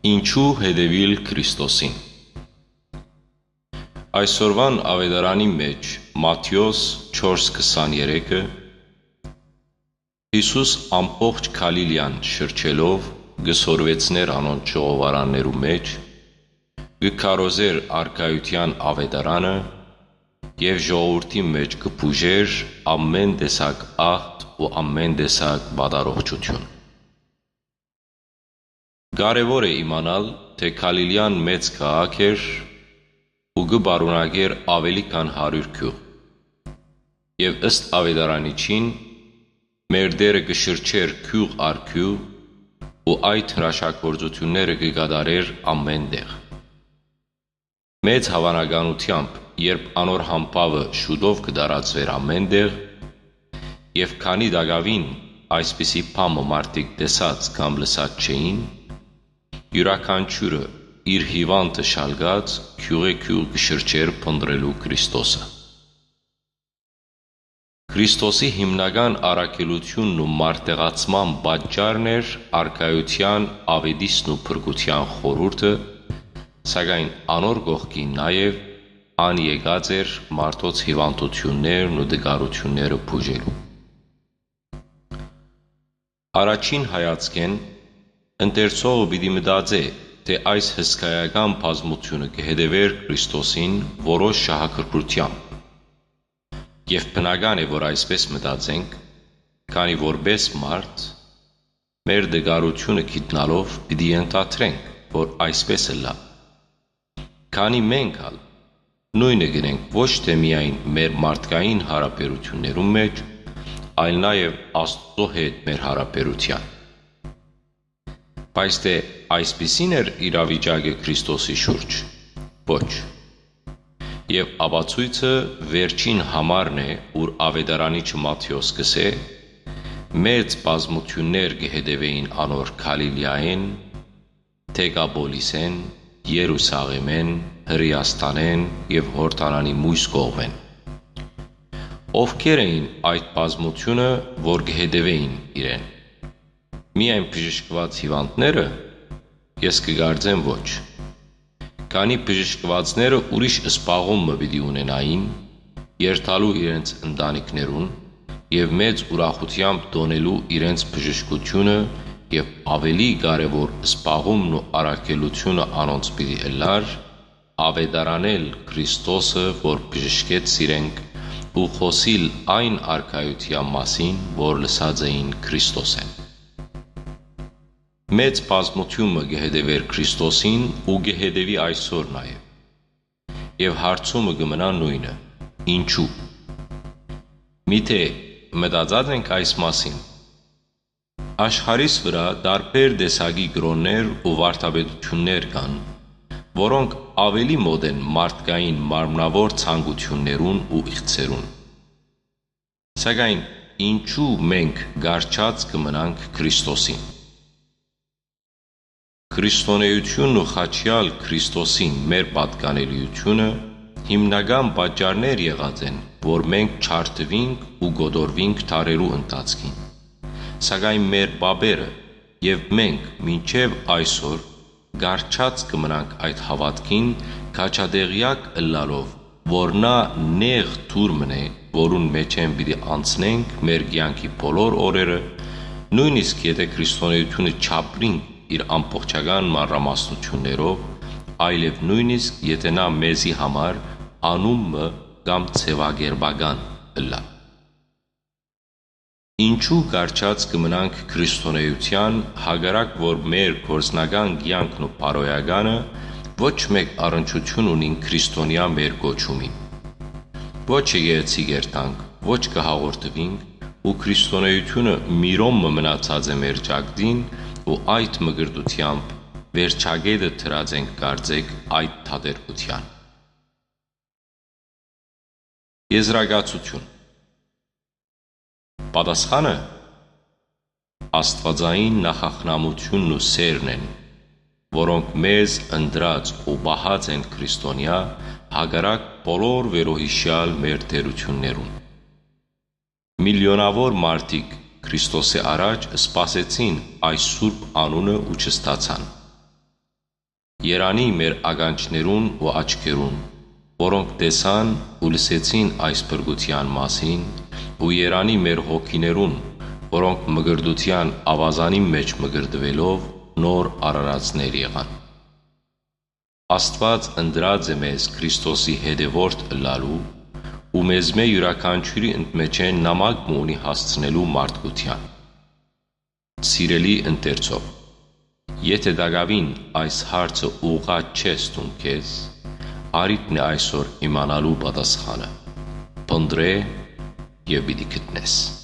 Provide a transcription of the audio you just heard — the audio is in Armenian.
Ինչու հետևիլ Քրիստոսին։ Այսօրվան ավետարանի մեջ Մատթեոս 4:23-ը Հիսուս ամբողջ Գալիլեան շրջելով գսորվեցներ անոնց ժողովարաններու մեջ, գքարոզեր արքայության ավետարանը եւ ժողովրդի մեջ կփուժեր ամեն տեսակ աղտ ու ամեն տեսակ բադարողջություն։ Կարևոր է իմանալ, թե Գալիլեան մեծ քաղաք էր ու գբարունակեր ավելի քան 100 գյուղ։ Եվ ըստ ավետարանիչին մեր Տերը կշրջեր գյուղ առ գյուղ ու այդ հրաշագործությունները կկատարեր ամեն տեղ։ Մեծ հավանականությամբ, երբ անոր համբավը շուտով կդարածվեր ամեն տեղ, եւ քանի դակավին այսպիսի բամը մարդիկ տեսած կամ լսած չէին, յուրաքանչյուրը իր հիվանդը շալգած գյուղե գյուղ կշրջեր փնտրելու Քրիստոսը։ Քրիստոսի հիմնական առաքելությունն ու մարտեղացման պատճառն էր արքայության ավետիսն ու փրկության խորհուրդը, սակայն անոր կողքին նաև ան եկած էր մարդոց հիվանդություններն ու դգարությունները բուժելու։ Առաջին հայացքեն ընթերցողը պիտի մտածե, թե այս հսկայական բազմությունը կհետևեր Քրիստոսին որոշ շահագրգռությամբ։ Եվ բնական է, որ այսպես մտածենք, քանի որպես մարդ մեր դգարությունը գիտնալով պիտի ենթադրենք, որ այսպես է լավ։ Քանի մենք նույնը գնենք ոչ թե միայն մեր մարդկային հարաբերություններում մեջ, այլ նաև Աստծո հետ մեր հարաբերության։ Բայց թե այսպիսին էր իրավիճակը Քրիստոսի շուրջ։ Ոչ։ Եվ ապացույցը վերջին համարն է, ուր ավետարանիչը Մատթեոս կսե, մեծ բազմություններ կհետևեին անոր Գալիլեային, Դեկապոլիսեն, Երուսաղեմեն, Հրեաստանեն եւ Հորդանանի մույս կողմեն։ Ովքեր էին այդ բազմությունը, որ կհետևեին իրեն։ Միայն բժշկված հիվանդները, ես կգարձեմ ոչ։ Քանի բժշկվածները ուրիշ սպաղում պիտի ունենային, երթալու իրենց ընտանիքներուն եւ մեծ ուրախությամբ տոնելու իրենց բժշկությունը եւ ավելի կարեւոր սպաղումն ու առաքելությունը անոնց պիտի ըլլար, ավետարանել Քրիստոսը, որ բժշկեց իրենք ու խոսիլ այն արքայության մասին, որ լսած էին Քրիստոսեն։ Մեծ բազմությունը կհետևեր Քրիստոսին ու կհետևի այսօր նաև։ Եվ հարցումը կմնա նույնը. ինչու։ Միթե մտածած ենք այս մասին։ Աշխարհիս վրա տարբեր տեսակի կրոններ ու վարդապետություններ կան, որոնք ավելի մոտ են մարդկային մարմնավոր ցանկություններուն ու իղձերուն։ Սակայն ինչու մենք գարչած կմնանք Քրիստոսին։ Քրիստոնեությունն ու խաչյալ Քրիստոսին մեր պատկանելիությունը հիմնական պատճառներ եղած են, որ մենք չարթվինք ու գոդորվինք դարերու ընթացքին։ Սակայն մեր բաբերը եւ մենք մինչեւ այսօր գարչած կմնանք այդ հավատքին, քաչադեղյակ ըլլալով, որ նա նեղ թուր մնե, որուն մեջ են պիտի անցնենք մեր կյանքի բոլոր օրերը, նույնիսկ եթե քրիստոնեությունը չապրինք իր ամբողջական մանրամասնություններով, այլև նույնիսկ եթե նա մեզի համար անումը կամ ցևագերբական ըլլա։ Ինչու գարչած կմնանք քրիստոնեության, հակառակ որ մեր գործնական կյանքն ու բարոյականը ոչ մեկ առնչություն ունին քրիստոնյա մեր կոչումին։ Ոչ եկեղեցի գերտանք, ոչ կհաղորդվինք ու քրիստոնեությունը միրոմը մնացած է մեր ճակտին ու այդ մգրտությամբ վերջագետը թրած ենք կարծեք այդ թատերկության։ Եզրակացություն։ Պատասխանը աստվածային նախախնամությունն ու սերն են, որոնք մեզ ընտրած ու բահած են քրիստոնյա հակառակ բոլոր վերոհիշյալ մեր թերություններուն։ Միլիոնավոր մարդիկ Քրիստոսի առաջ սպասեցին այս սուրբ անունը ու չստացան։ Երանի մեր ականջներուն ու աչքերուն, որոնք տեսան ու լսեցին այս փրկության մասին, ու երանի մեր հոգիներուն, որոնք մգրդության ավազանի մեջ մգրդվելով նոր արարածներ եղան։ Աստված ընտրած է մեզ Քրիստոսի հետևորդ ըլլալու ու մեզ մե յուրաքանչյուրի ընդմեջեն նամակ ունի հասցնելու մարդկության։ Սիրելի ընթերցող, եթե դակավին այս հարցը ուղղած չես տուն քեզ, արիթն է այսօր իմանալու պատասխանը։ Փնտրե և պիտի գտնես։